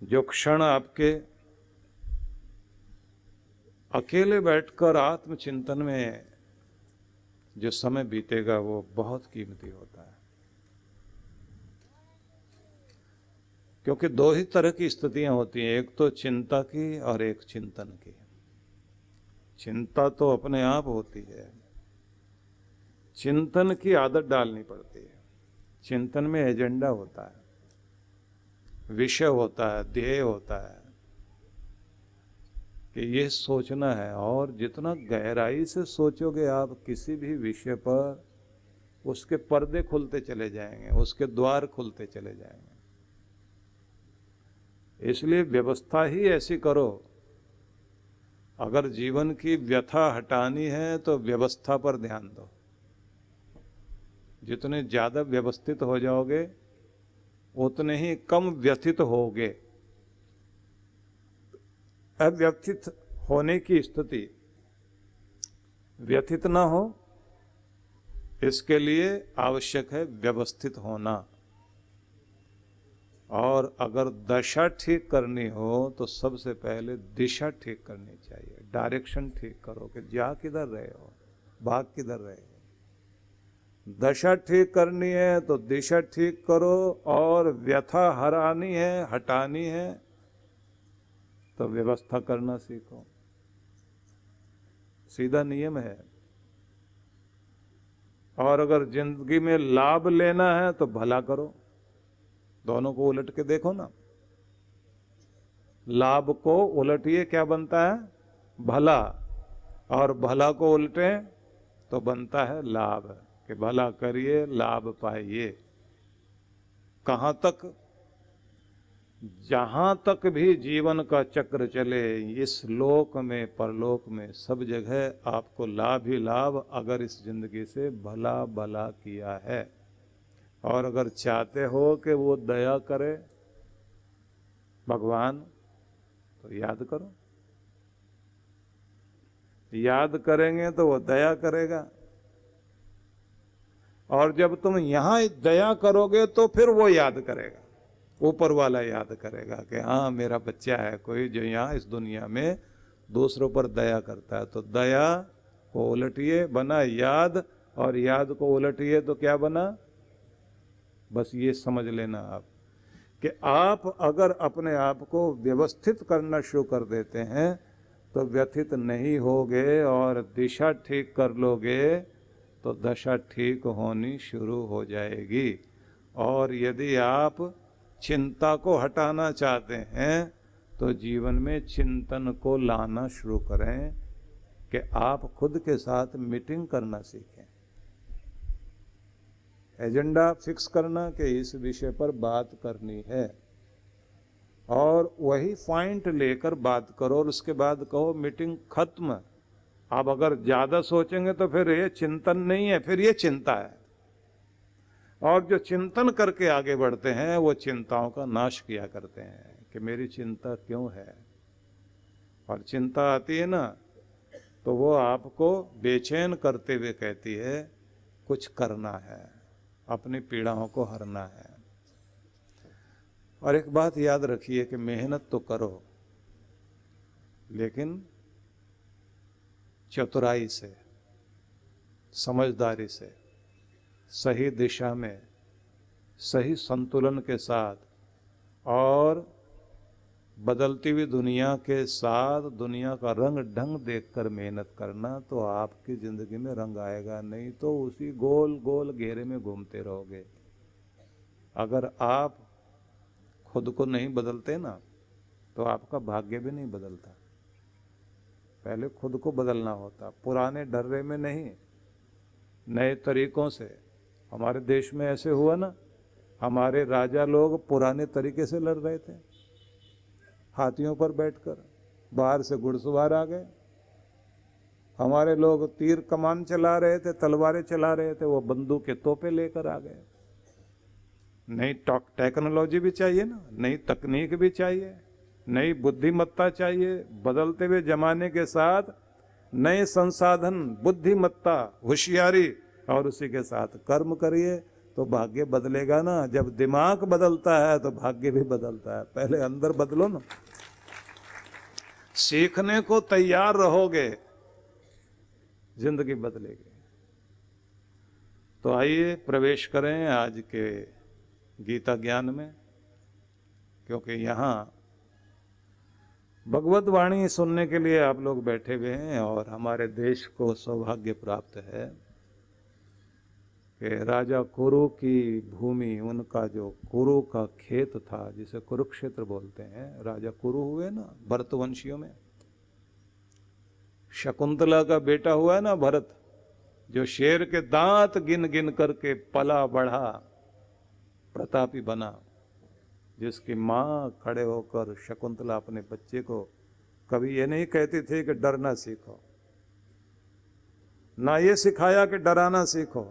जो क्षण आपके अकेले बैठकर आत्मचिंतन में जो समय बीतेगा वो बहुत कीमती होता है। क्योंकि दो ही तरह की स्थितियां होती हैं, एक तो चिंता की और एक चिंतन की। चिंता तो अपने आप होती है, चिंतन की आदत डालनी पड़ती है। चिंतन में एजेंडा होता है, विषय होता है, ध्येय होता है कि ये सोचना है। और जितना गहराई से सोचोगे आप किसी भी विषय पर, उसके पर्दे खुलते चले जाएंगे, उसके द्वार खुलते चले जाएंगे। इसलिए व्यवस्था ही ऐसी करो। अगर जीवन की व्यथा हटानी है तो व्यवस्था पर ध्यान दो। जितने ज्यादा व्यवस्थित हो जाओगे उतने ही कम व्यथित होगे। अव्यथित होने की स्थिति, व्यथित ना हो, इसके लिए आवश्यक है व्यवस्थित होना। और अगर दशा ठीक करनी हो तो सबसे पहले दिशा ठीक करनी चाहिए। डायरेक्शन ठीक करो कि जा किधर रहे हो, भाग किधर रहे हो। दशा ठीक करनी है तो दिशा ठीक करो, और व्यथा हरानी है, हटानी है तो व्यवस्था करना सीखो। सीधा नियम है। और अगर जिंदगी में लाभ लेना है तो भला करो। दोनों को उलट के देखो ना। लाभ को उलटिए, क्या बनता है? भला। और भला को उलटे तो बनता है लाभ, कि भला करिए लाभ पाइए। कहां तक? जहां तक भी जीवन का चक्र चले, इस लोक में परलोक में सब जगह आपको लाभ ही लाभ, अगर इस जिंदगी से भला भला किया है। और अगर चाहते हो कि वो दया करे भगवान, तो याद करो। याद करेंगे तो वो दया करेगा। और जब तुम यहां दया करोगे तो फिर वो याद करेगा, ऊपर वाला याद करेगा कि हाँ मेरा बच्चा है कोई जो यहाँ इस दुनिया में दूसरों पर दया करता है। तो दया को उलटिए, बना याद। और याद को उलटिए तो क्या बना? बस ये समझ लेना आप कि आप अगर अपने आप को व्यवस्थित करना शुरू कर देते हैं तो व्यथित नहीं होगे, और दिशा ठीक कर लोगे तो दशा ठीक होनी शुरू हो जाएगी। और यदि आप चिंता को हटाना चाहते हैं तो जीवन में चिंतन को लाना शुरू करें कि आप खुद के साथ मीटिंग करना सीखें। एजेंडा फिक्स करना कि इस विषय पर बात करनी है, और वही पॉइंट लेकर बात करो। और उसके बाद कहो मीटिंग खत्म। आप अगर ज्यादा सोचेंगे तो फिर ये चिंतन नहीं है, फिर ये चिंता है। और जो चिंतन करके आगे बढ़ते हैं वो चिंताओं का नाश किया करते हैं कि मेरी चिंता क्यों है। और चिंता आती है ना तो वो आपको बेचैन करते हुए कहती है कुछ करना है, अपनी पीड़ाओं को हरना है। और एक बात याद रखिए कि मेहनत तो करो, लेकिन चतुराई से, समझदारी से, सही दिशा में, सही संतुलन के साथ, और बदलती हुई दुनिया के साथ दुनिया का रंग ढंग देखकर मेहनत करना, तो आपकी जिंदगी में रंग आएगा। नहीं तो उसी गोल गोल घेरे में घूमते रहोगे। अगर आप खुद को नहीं बदलते ना तो आपका भाग्य भी नहीं बदलता। पहले खुद को बदलना होता, पुराने ढर्रे में नहीं, नए तरीकों से। हमारे देश में ऐसे हुआ ना, हमारे राजा लोग पुराने तरीके से लड़ रहे थे, हाथियों पर बैठकर। बाहर से घुड़सवार आ गए। हमारे लोग तीर कमान चला रहे थे, तलवारें चला रहे थे, वो बंदूक के तोपे लेकर आ गए। नई टेक्नोलॉजी भी चाहिए ना, नई तकनीक भी चाहिए, नई बुद्धिमत्ता चाहिए। बदलते हुए जमाने के साथ नए संसाधन, बुद्धिमत्ता, होशियारी, और उसी के साथ कर्म करिए तो भाग्य बदलेगा ना। जब दिमाग बदलता है तो भाग्य भी बदलता है। पहले अंदर बदलो ना। सीखने को तैयार रहोगे, जिंदगी बदलेगी। तो आइए प्रवेश करें आज के गीता ज्ञान में, क्योंकि यहाँ भगवत वाणी सुनने के लिए आप लोग बैठे हुए हैं। और हमारे देश को सौभाग्य प्राप्त है कि राजा कुरु की भूमि, उनका जो कुरु का खेत था, जिसे कुरुक्षेत्र बोलते हैं, राजा कुरु हुए ना भरतवंशियों में। शकुंतला का बेटा हुआ है ना भरत, जो शेर के दांत गिन गिन करके पला बढ़ा, प्रतापी बना, जिसकी माँ खड़े होकर शकुंतला अपने बच्चे को कभी ये नहीं कहती थी कि डरना सीखो, ना ये सिखाया कि डराना सीखो,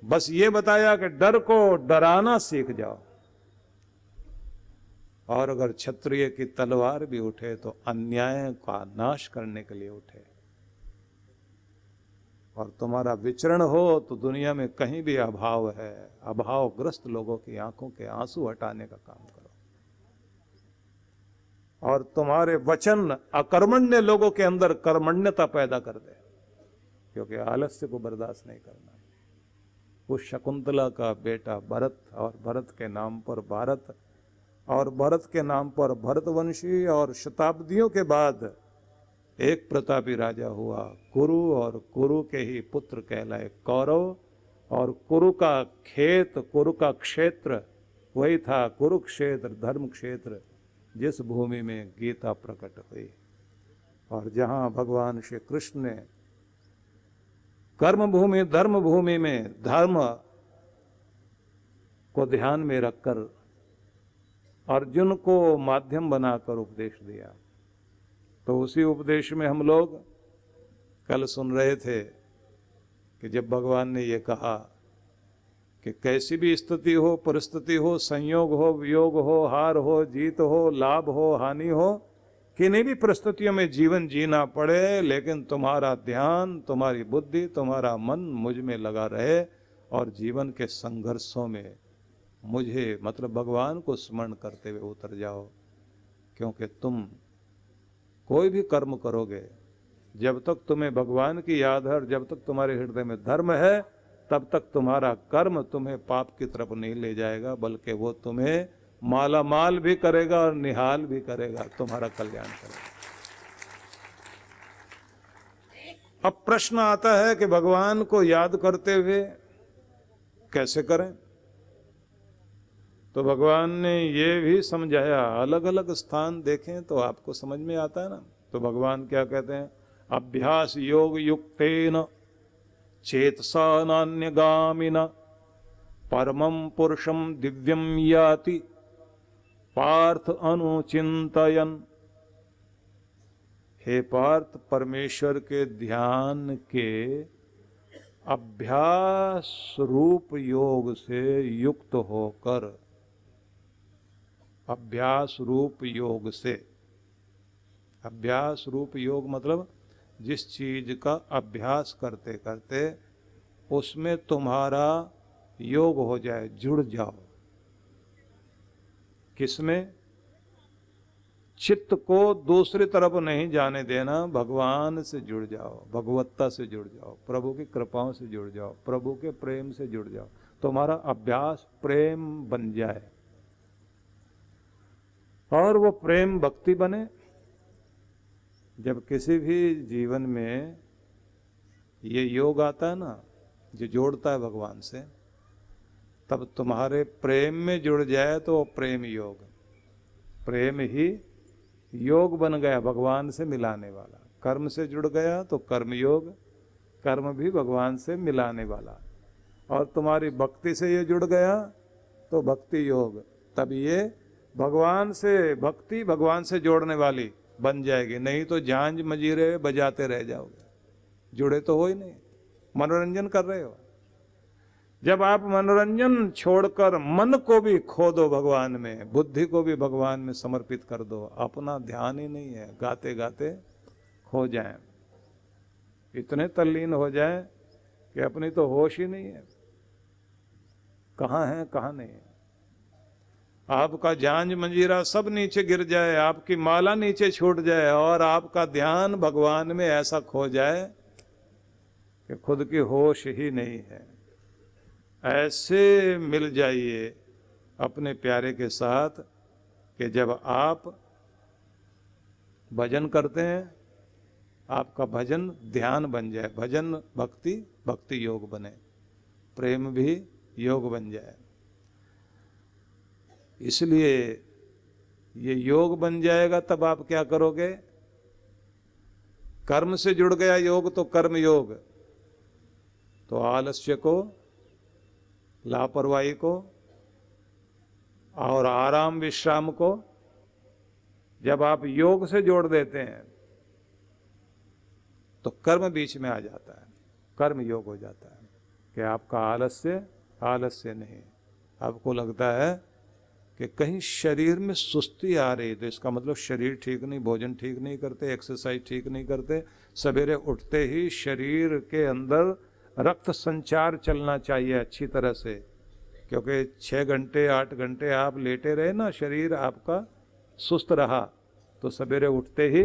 बस ये बताया कि डर को डराना सीख जाओ। और अगर क्षत्रिय की तलवार भी उठे तो अन्याय का नाश करने के लिए उठे। और तुम्हारा विचरण हो तो दुनिया में कहीं भी अभाव है, अभावग्रस्त लोगों की आंखों के आंसू हटाने का काम करो। और तुम्हारे वचन अकर्मण्य लोगों के अंदर कर्मण्यता पैदा कर दे, क्योंकि आलस्य को बर्दाश्त नहीं करना। उस शकुंतला का बेटा भरत, और भरत के नाम पर भारत, और भरत के नाम पर भरतवंशी, और शताब्दियों के बाद एक प्रतापी राजा हुआ कुरु, और कुरु के ही पुत्र कहलाए कौरव। और कुरु का खेत, कुरु का क्षेत्र वही था कुरुक्षेत्र, धर्म क्षेत्र, जिस भूमि में गीता प्रकट हुई। और जहाँ भगवान श्री कृष्ण ने कर्म भूमि, धर्म भूमि में धर्म को ध्यान में रखकर अर्जुन को माध्यम बनाकर उपदेश दिया। तो उसी उपदेश में हम लोग कल सुन रहे थे कि जब भगवान ने ये कहा कि कैसी भी स्थिति हो, परिस्थिति हो, संयोग हो, वियोग हो, हार हो, जीत हो, लाभ हो, हानि हो, किन्हीं भी परिस्थितियों में जीवन जीना पड़े, लेकिन तुम्हारा ध्यान, तुम्हारी बुद्धि, तुम्हारा मन मुझ में लगा रहे, और जीवन के संघर्षों में मुझे, मतलब भगवान को स्मरण करते हुए उतर जाओ। क्योंकि तुम कोई भी कर्म करोगे, जब तक तुम्हें भगवान की याद है और जब तक तुम्हारे हृदय में धर्म है, तब तक तुम्हारा कर्म तुम्हें पाप की तरफ नहीं ले जाएगा, बल्कि वो तुम्हें माला माल भी करेगा और निहाल भी करेगा, तुम्हारा कल्याण करेगा। अब प्रश्न आता है कि भगवान को याद करते हुए कैसे करें। तो भगवान ने ये भी समझाया, अलग अलग स्थान देखें तो आपको समझ में आता है ना। तो भगवान क्या कहते हैं, अभ्यास योग युक्तेन चेतसा नान्यगामिना परमं पुरुषं दिव्यं याति पार्थ अनुचिंतयन। हे पार्थ, परमेश्वर के ध्यान के अभ्यास रूप योग से युक्त होकर, अभ्यास रूप योग से, अभ्यास रूप योग मतलब जिस चीज का अभ्यास करते करते उसमें तुम्हारा योग हो जाए, जुड़ जाओ। किसमें? चित्त को दूसरी तरफ नहीं जाने देना, भगवान से जुड़ जाओ, भगवत्ता से जुड़ जाओ, प्रभु की कृपाओं से जुड़ जाओ, प्रभु के प्रेम से जुड़ जाओ। तुम्हारा अभ्यास प्रेम बन जाए, और वो प्रेम भक्ति बने। जब किसी भी जीवन में ये योग आता है ना, जो जोड़ता है भगवान से, तब तुम्हारे प्रेम में जुड़ जाए तो प्रेम योग, प्रेम ही योग बन गया, भगवान से मिलाने वाला। कर्म से जुड़ गया तो कर्म योग, कर्म भी भगवान से मिलाने वाला। और तुम्हारी भक्ति से ये जुड़ गया तो भक्ति योग, तब ये भगवान से भक्ति, भगवान से जोड़ने वाली बन जाएगी। नहीं तो झांझ मजीरे बजाते रह जाओगे, जुड़े तो हो ही नहीं, मनोरंजन कर रहे हो। जब आप मनोरंजन छोड़कर मन को भी खो दो भगवान में, बुद्धि को भी भगवान में समर्पित कर दो, अपना ध्यान ही नहीं है, गाते गाते खो जाएं, इतने तल्लीन हो जाएं कि अपनी तो होश ही नहीं है। कहाँ है कहाँ नहीं है। आपका झांझ मंजीरा सब नीचे गिर जाए, आपकी माला नीचे छूट जाए और आपका ध्यान भगवान में ऐसा खो जाए कि खुद की होश ही नहीं है, ऐसे मिल जाइए अपने प्यारे के साथ कि जब आप भजन करते हैं, आपका भजन ध्यान बन जाए, भजन भक्ति, भक्ति योग बने, प्रेम भी योग बन जाए। इसलिए ये योग बन जाएगा तब आप क्या करोगे? कर्म से जुड़ गया योग तो कर्म योग, तो आलस्य को, लापरवाही को और आराम विश्राम को जब आप योग से जोड़ देते हैं तो कर्म बीच में आ जाता है, कर्म योग हो जाता है कि आपका आलस्य नहीं। आपको लगता है कि कहीं शरीर में सुस्ती आ रही, तो इसका मतलब शरीर ठीक नहीं, भोजन ठीक नहीं करते, एक्सरसाइज ठीक नहीं करते। सवेरे उठते ही शरीर के अंदर रक्त संचार चलना चाहिए अच्छी तरह से, क्योंकि 6 घंटे 8 घंटे आप लेटे रहे ना, शरीर आपका सुस्त रहा, तो सवेरे उठते ही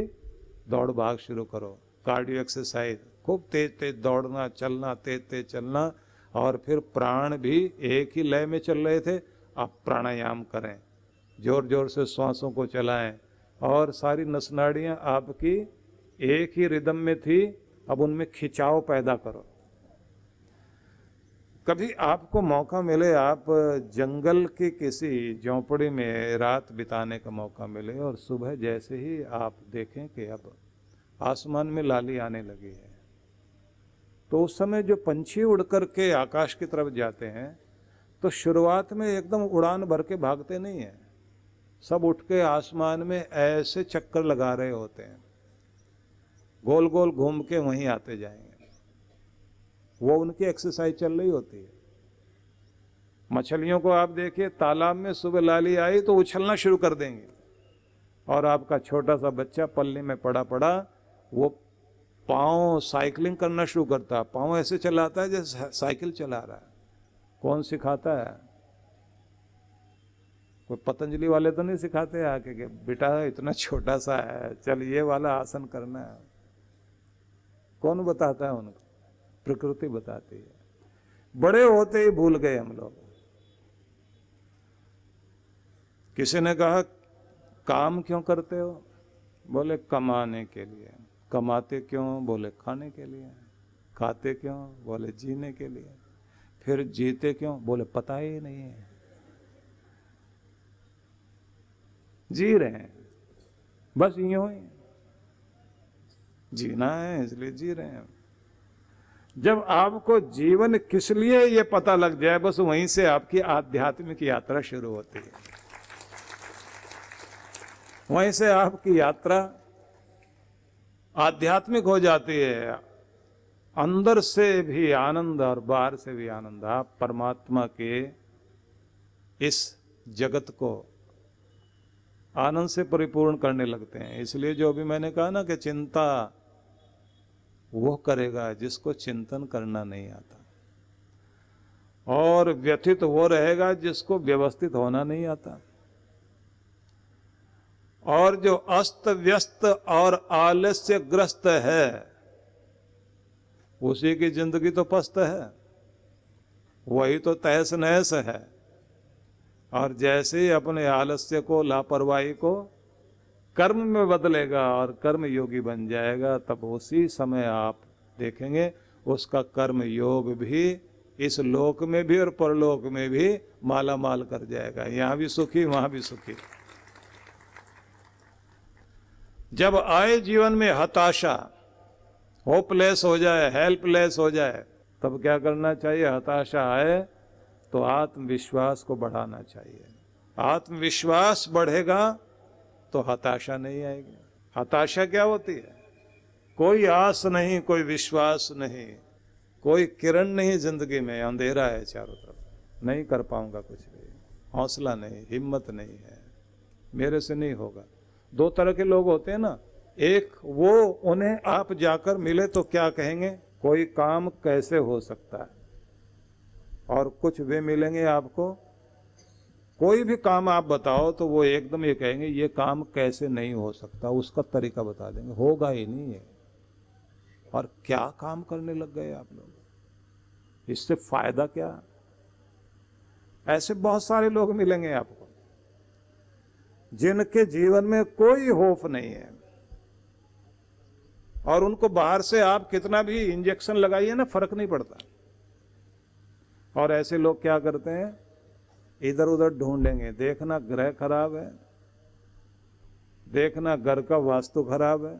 दौड़ भाग शुरू करो, कार्डियो एक्सरसाइज, खूब तेज तेज दौड़ना, चलना, तेज तेज चलना। और फिर प्राण भी एक ही लय में चल रहे थे, आप प्राणायाम करें, जोर जोर से श्वासों को चलाएं और सारी नस नाड़ियां आपकी एक ही रिदम में थी, अब उनमें खिंचाव पैदा करो। कभी आपको मौका मिले, आप जंगल की किसी झोंपड़ी में रात बिताने का मौका मिले और सुबह जैसे ही आप देखें कि अब आसमान में लाली आने लगी है, तो उस समय जो पंछी उड़ कर के आकाश की तरफ जाते हैं तो शुरुआत में एकदम उड़ान भर के भागते नहीं हैं, सब उठ के आसमान में ऐसे चक्कर लगा रहे होते हैं, गोल गोल घूम के वहीं आते जाएंगे। वो उनकी एक्सरसाइज चल रही होती है। मछलियों को आप देखिए, तालाब में सुबह लाली आई तो उछलना शुरू कर देंगे, और आपका छोटा सा बच्चा पल्ली में पड़ा पड़ा वो पाँव साइकिलिंग करना शुरू करता है, पाँव ऐसे चलाता है जैसे साइकिल चला रहा है। कौन सिखाता है? कोई पतंजलि वाले तो नहीं सिखाते आके कि बेटा इतना छोटा सा है, चल ये वाला आसन करना है। कौन बताता है उनको? प्रकृति बताती है। बड़े होते ही भूल गए हम लोग। किसी ने कहा काम क्यों करते हो? बोले कमाने के लिए। कमाते क्यों? बोले खाने के लिए। खाते क्यों? बोले जीने के लिए। फिर जीते क्यों? बोले पता ही नहीं है। जी रहे हैं, बस यूं ही जीना है इसलिए जी रहे हैं। जब आपको जीवन किस लिए ये पता लग जाए, बस वहीं से आपकी आध्यात्मिक यात्रा शुरू होती है। वहीं से आपकी यात्रा आध्यात्मिक हो जाती है। अंदर से भी आनंद और बाहर से भी आनंद। आप परमात्मा के इस जगत को आनंद से परिपूर्ण करने लगते हैं। इसलिए जो भी मैंने कहा ना कि चिंता वो करेगा जिसको चिंतन करना नहीं आता, और व्यथित वो रहेगा जिसको व्यवस्थित होना नहीं आता। और जो अस्त व्यस्त और आलस्य ग्रस्त है उसी की जिंदगी तो पस्त है, वही तो तहस नहस है। और जैसे ही अपने आलस्य को, लापरवाही को कर्म में बदलेगा और कर्म योगी बन जाएगा, तब उसी समय आप देखेंगे उसका कर्म योग भी इस लोक में भी और परलोक में भी माला माल कर जाएगा। यहां भी सुखी, वहां भी सुखी। जब आए जीवन में हताशा, होपलेस हो जाए, हेल्पलेस हो जाए, तब क्या करना चाहिए? हताशा आए तो आत्मविश्वास को बढ़ाना चाहिए। आत्मविश्वास बढ़ेगा तो हताशा नहीं आएगी। हताशा क्या होती है? कोई आस नहीं, कोई विश्वास नहीं, कोई किरण नहीं जिंदगी में, अंधेरा है चारों तरफ, नहीं कर पाऊंगा कुछ भी, हौसला नहीं, हिम्मत नहीं है, मेरे से नहीं होगा। दो तरह के लोग होते हैं ना, एक वो, उन्हें आप जाकर मिले तो क्या कहेंगे? कोई काम कैसे हो सकता है? और कुछ वे मिलेंगे आपको, कोई भी काम आप बताओ तो वो एकदम ये कहेंगे ये काम कैसे नहीं हो सकता, उसका तरीका बता देंगे, होगा ही नहीं है। और क्या काम करने लग गए आप लोग, इससे फायदा क्या? ऐसे बहुत सारे लोग मिलेंगे आपको जिनके जीवन में कोई होप नहीं है, और उनको बाहर से आप कितना भी इंजेक्शन लगाइए ना, फर्क नहीं पड़ता। और ऐसे लोग क्या करते हैं, इधर उधर ढूंढेंगे, देखना ग्रह खराब है, देखना घर का वास्तु खराब है,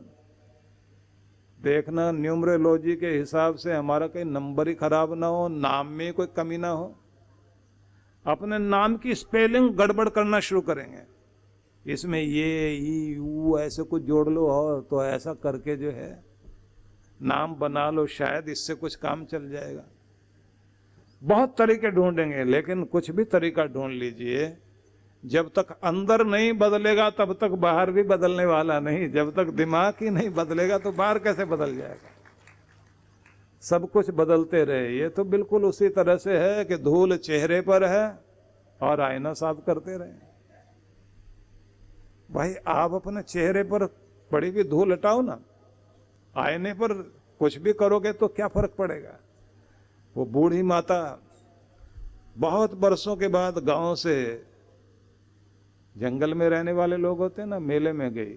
देखना न्यूमरोलॉजी के हिसाब से हमारा कहीं नंबर ही खराब ना हो, नाम में कोई कमी ना हो। अपने नाम की स्पेलिंग गड़बड़ करना शुरू करेंगे, इसमें ये ई ऊ ऐसे कुछ जोड़ लो, और तो ऐसा करके जो है नाम बना लो, शायद इससे कुछ काम चल जाएगा। बहुत तरीके ढूंढेंगे, लेकिन कुछ भी तरीका ढूंढ लीजिए, जब तक अंदर नहीं बदलेगा तब तक बाहर भी बदलने वाला नहीं। जब तक दिमाग ही नहीं बदलेगा तो बाहर कैसे बदल जाएगा? सब कुछ बदलते रहे। ये तो बिल्कुल उसी तरह से है कि धूल चेहरे पर है और आईना साफ करते रहे। भाई आप अपने चेहरे पर पड़ी हुई धूल हटाओ ना, आईने पर कुछ भी करोगे तो क्या फर्क पड़ेगा? वो बूढ़ी माता बहुत बरसों के बाद गांव से, जंगल में रहने वाले लोग होते हैं ना, मेले में गई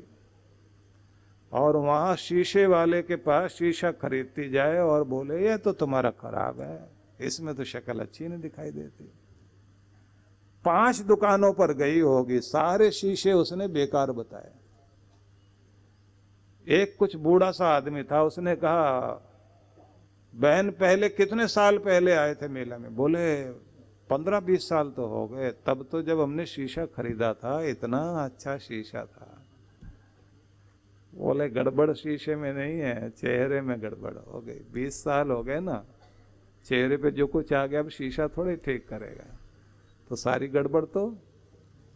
और वहां शीशे वाले के पास शीशा खरीदती जाए और बोले ये तो तुम्हारा खराब है, इसमें तो शक्ल अच्छी नहीं दिखाई देती। 5 दुकानों पर गई होगी, सारे शीशे उसने बेकार बताए। एक कुछ बूढ़ा सा आदमी था, उसने कहा बहन पहले कितने साल पहले आए थे मेला में? बोले 15-20 साल तो हो गए, तब तो जब हमने शीशा खरीदा था इतना अच्छा शीशा था। बोले गड़बड़ शीशे में नहीं है, चेहरे में गड़बड़ हो गई। 20 साल हो गए ना, चेहरे पे जो कुछ आ गया अब शीशा थोड़ी ठीक करेगा। तो सारी गड़बड़ तो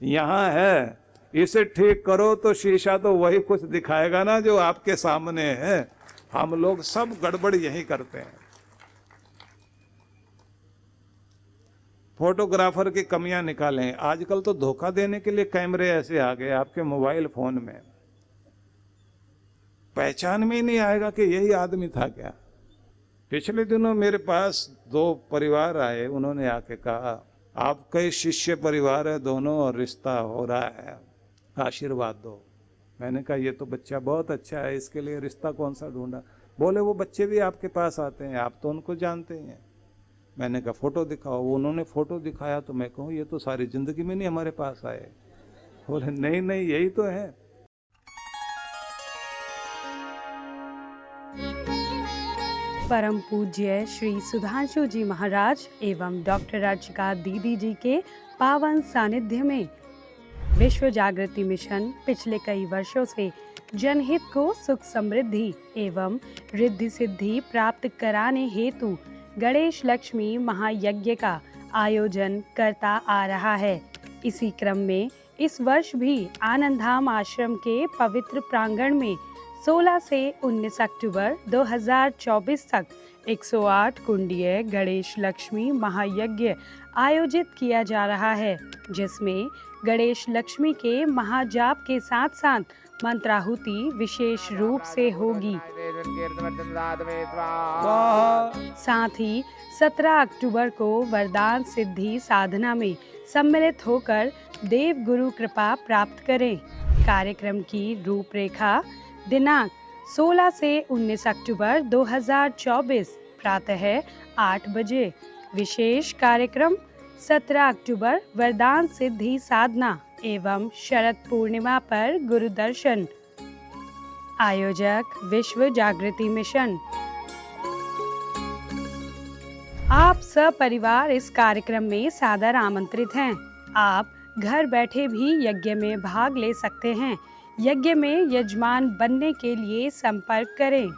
यहाँ है, इसे ठीक करो तो शीशा तो वही कुछ दिखाएगा ना जो आपके सामने है। हम लोग सब गड़बड़ यही करते हैं। फोटोग्राफर की कमियां निकालें। आजकल तो धोखा देने के लिए कैमरे ऐसे आ गए आपके मोबाइल फोन में, पहचान में ही नहीं आएगा कि यही आदमी था क्या। पिछले दिनों मेरे पास 2 परिवार आए, उन्होंने आके कहा आपका ही शिष्य परिवार है दोनों और रिश्ता हो रहा है, आशीर्वाद दो। मैंने कहा ये तो बच्चा बहुत अच्छा है, इसके लिए रिश्ता कौन सा ढूंढा? बोले वो बच्चे भी आपके पास आते हैं, आप तो उनको जानते हैं। मैंने कहा फोटो दिखाओ। उन्होंने फोटो दिखाया तो मैं कहूँ ये तो सारी जिंदगी में नहीं हमारे पास आए। बोले नहीं नहीं यही तो है। परम पूज्य श्री सुधांशु जी महाराज एवं डॉक्टर अर्चिका दीदी जी के पावन सानिध्य में विश्व जागृति मिशन पिछले कई वर्षों से जनहित को सुख समृद्धि एवं रिद्धि सिद्धि प्राप्त कराने हेतु गणेश लक्ष्मी महायज्ञ का आयोजन करता आ रहा है। इसी क्रम में इस वर्ष भी आनंदधाम आश्रम के पवित्र प्रांगण में 16 से 19 अक्टूबर 2024 तक 108 कुंडीय गणेश लक्ष्मी महायज्ञ आयोजित किया जा रहा है, जिसमें गणेश लक्ष्मी के महाजाप के साथ साथ मंत्राहुति विशेष रूप से होगी। साथ ही 17 अक्टूबर को वरदान सिद्धि साधना में सम्मिलित होकर देव गुरु कृपा प्राप्त करें। कार्यक्रम की रूपरेखा दिनांक 16 से 19 अक्टूबर 2024 प्रातः 8 बजे। विशेष कार्यक्रम 17 अक्टूबर वरदान सिद्धि साधना एवं शरद पूर्णिमा पर गुरु दर्शन। आयोजक विश्व जागृति मिशन। आप सपरिवार इस कार्यक्रम में सादर आमंत्रित हैं। आप घर बैठे भी यज्ञ में भाग ले सकते हैं। यज्ञ में यजमान बनने के लिए संपर्क करें।